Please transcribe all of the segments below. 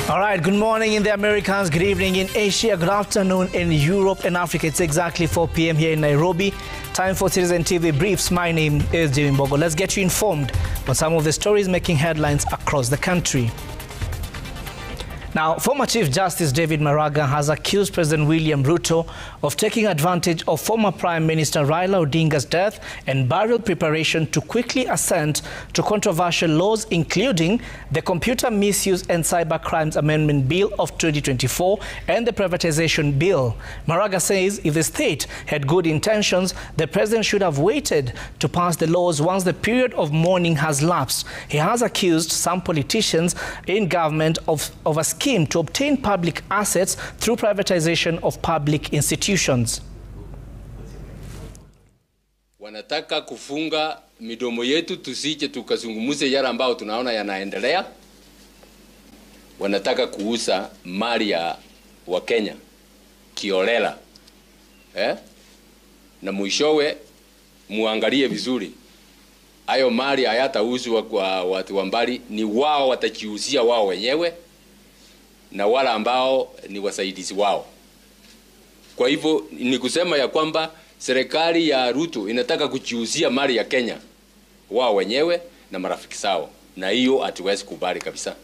All right, good morning in the Americas, good evening in Asia, good afternoon in Europe and Africa. It's exactly 4 p.m. here in Nairobi. Time for Citizen TV Briefs. My name is Jimmy Mbogo. Let's get you informed on some of the stories making headlines across the country. Now, former Chief Justice David Maraga has accused President William Ruto of taking advantage of former Prime Minister Raila Odinga's death and burial preparation to quickly assent to controversial laws, including the Computer Misuse and Cyber Crimes Amendment Bill of 2024 and the Privatization Bill. Maraga says if the state had good intentions, the president should have waited to pass the laws once the period of mourning has lapsed. He has accused some politicians in government of a scheme to obtain public assets through privatization of public institutions. Wanataka kufunga midomo yetu tusije tukazungumuze yale ambao tunaona yanaendelea. Wanataka kuuza mali ya Wakenya kiolela. Na mwishowe muangalie vizuri. Hayo mali hayatauzwa kwa watu wa mbali, ni wao watajiuzia wao wenyewe na wala ambao ni wasaidizi wao. Kwa hivyo ni kusema ya kwamba serikali ya Ruto inataka kujiuzia mali ya Kenya wao wenyewe na marafiki zao, na hiyo hatuwezi kubali kabisa.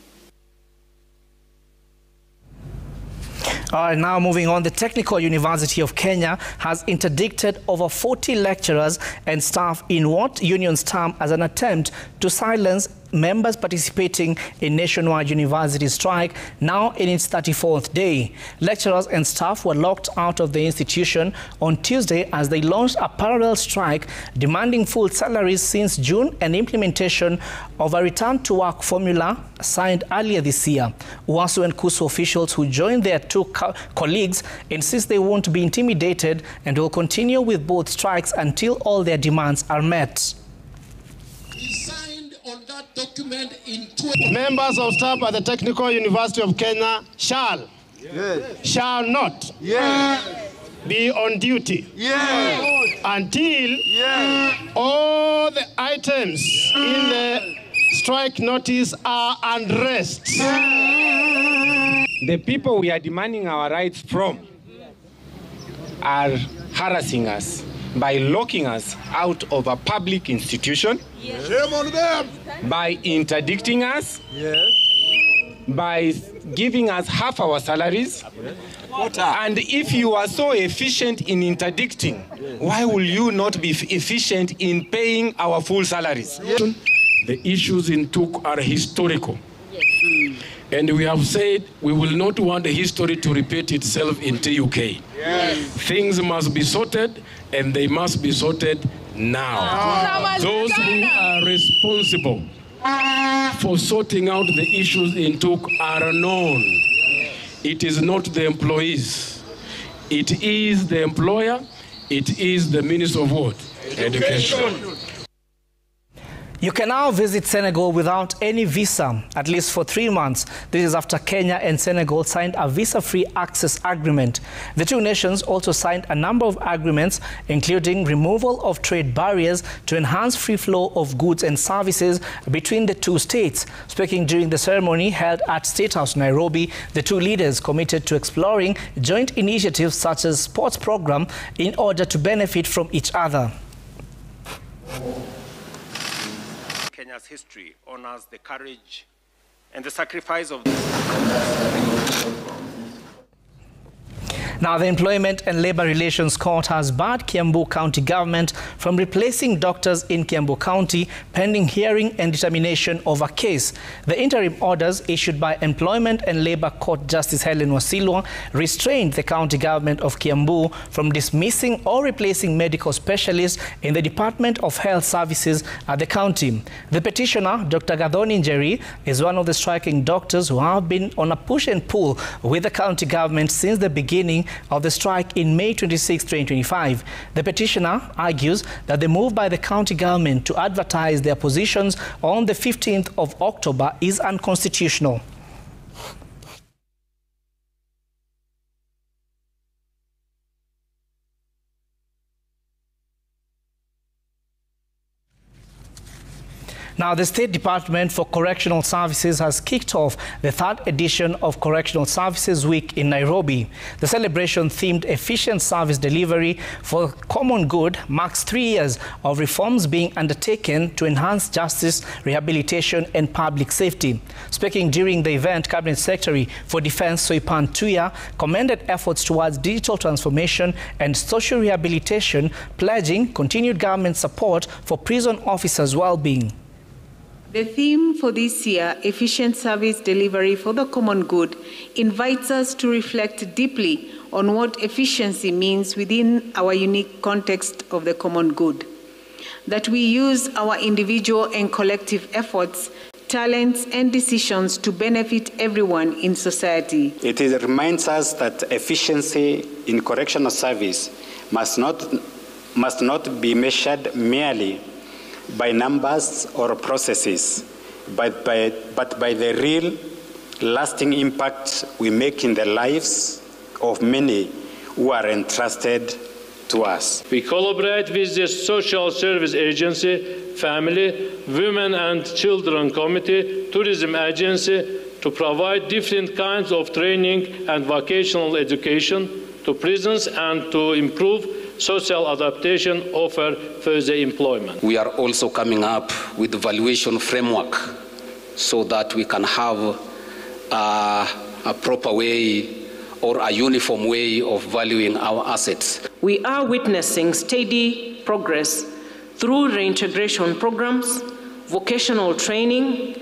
All right, now moving on, the Technical University of Kenya has interdicted over 40 lecturers and staff in what unions term as an attempt to silence members participating in nationwide university strike, now in its 34th day. Lecturers and staff were locked out of the institution on Tuesday as they launched a parallel strike demanding full salaries since June and implementation of a return-to-work formula signed earlier this year. UASU and KUSU officials who joined their two colleagues insist they won't be intimidated and will continue with both strikes until all their demands are met. On that document in members of staff at the Technical University of Kenya shall not be on duty until all the items in the strike notice are undressed. The people we are demanding our rights from are harassing us by locking us out of a public institution, Shame on them. by interdicting us, by giving us half our salaries. And if you are so efficient in interdicting, why will you not be efficient in paying our full salaries? The issues in TUK are historical. And we have said we will not want history to repeat itself in TUK. Things must be sorted, and they must be sorted now. Those who are responsible for sorting out the issues in TUK are known. It is not the employees. It is the employer. It is the Minister of what? Education. You can now visit Senegal without any visa, at least for 3 months. This is after Kenya and Senegal signed a visa-free access agreement. The two nations also signed a number of agreements, including removal of trade barriers to enhance free flow of goods and services between the two states. Speaking during the ceremony held at State House, Nairobi, the two leaders committed to exploring joint initiatives such as sports program in order to benefit from each other. Kenya's history honors the courage and the sacrifice of Now, the Employment and Labor Relations Court has barred Kiambu County government from replacing doctors in Kiambu County pending hearing and determination of a case. The interim orders issued by Employment and Labor Court Justice Helen Wasilwa restrained the county government of Kiambu from dismissing or replacing medical specialists in the Department of Health Services at the county. The petitioner, Dr. Gathoni Njeri, is one of the striking doctors who have been on a push and pull with the county government since the beginning of the strike in May 26, 2025. The petitioner argues that the move by the county government to advertise their positions on the 15th of October is unconstitutional. Now, the State Department for Correctional Services has kicked off the 3rd edition of Correctional Services Week in Nairobi. The celebration themed Efficient Service Delivery for Common Good marks 3 years of reforms being undertaken to enhance justice, rehabilitation and public safety. Speaking during the event, Cabinet Secretary for Defense Soipan Tuya commended efforts towards digital transformation and social rehabilitation, pledging continued government support for prison officers' well-being. The theme for this year, Efficient Service Delivery for the Common Good, invites us to reflect deeply on what efficiency means within our unique context of the common good. That we use our individual and collective efforts, talents, and decisions to benefit everyone in society. It reminds us that efficiency in correctional service must not be measured merely by numbers or processes, but by the real lasting impact we make in the lives of many who are entrusted to us. We collaborate with the Social Service Agency, Family, Women and Children Committee, Tourism Agency to provide different kinds of training and vocational education to prisons and to improve social adaptation, offer further employment. We are also coming up with a valuation framework so that we can have a proper way or a uniform way of valuing our assets. We are witnessing steady progress through reintegration programs, vocational training,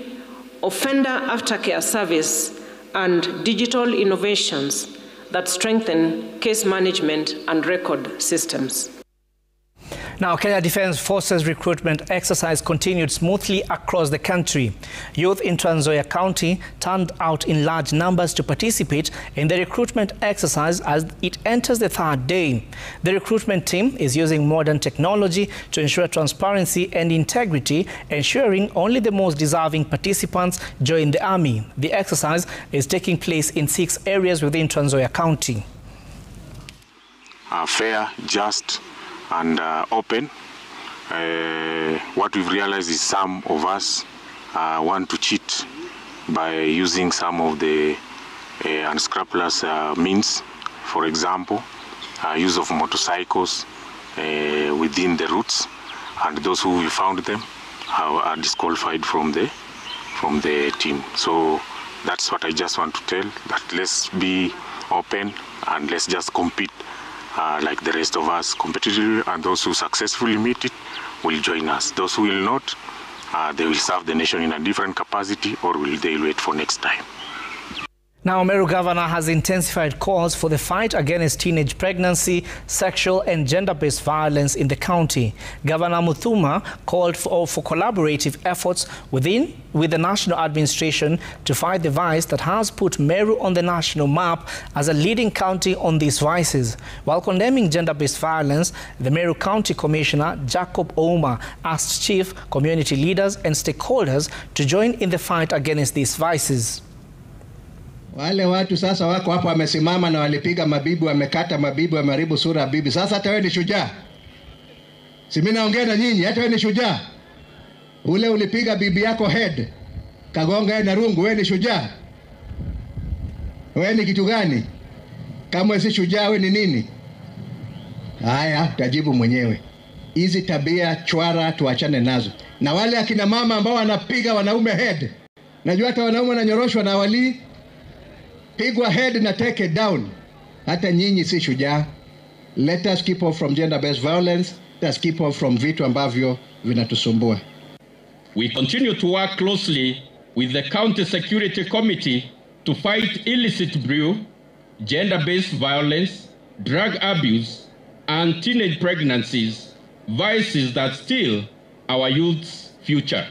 offender aftercare service, and digital innovations that strengthen case management and record systems. Now, Kenya Defence Forces recruitment exercise continued smoothly across the country. Youth in Trans Nzoia County turned out in large numbers to participate in the recruitment exercise as it enters the 3rd day. The recruitment team is using modern technology to ensure transparency and integrity, ensuring only the most deserving participants join the army. The exercise is taking place in 6 areas within Trans Nzoia County. Fair, just, and open. What we've realized is some of us want to cheat by using some of the unscrupulous means. For example, use of motorcycles within the routes, and those who we found them are disqualified from the team. So that's what I just want to tell, that let's be open and let's just compete like the rest of us competitively, and those who successfully meet it will join us. Those who will not, they will serve the nation in a different capacity, or will they wait for next time. Now, Meru Governor has intensified calls for the fight against teenage pregnancy, sexual and gender-based violence in the county. Governor Muthuma called for collaborative efforts with the national administration to fight the vice that has put Meru on the national map as a leading county on these vices. While condemning gender-based violence, the Meru County Commissioner Jacob Ouma asked chief, community leaders and stakeholders to join in the fight against these vices. Wale watu sasa wako hapo wamesimama na walipiga mabibi, wamekata mabibi, wameharibu sura ya bibi. Sasa hata wewe ni shujaa. Si mimi naongea na nyinyi, hata wewe ni shujaa. Ule ulipiga bibi yako head, kagonga na rungu, wewe ni shujaa. Wewe ni kitu gani? Kama si shujaa wewe ni nini? Haya, utajibu mwenyewe. Hizi tabia chwara tuachane nazo. Na wale akina mama ambao wanapiga wanaume head. Najua hata wanaume wananyoroshwa na wali pigwa head na take it down. Hata nyinyi si shujaa. Let us keep off from gender-based violence. Let us keep off from vitu ambavyo vinatusumbua. We continue to work closely with the County Security Committee to fight illicit brew, gender-based violence, drug abuse, and teenage pregnancies, vices that steal our youth's future.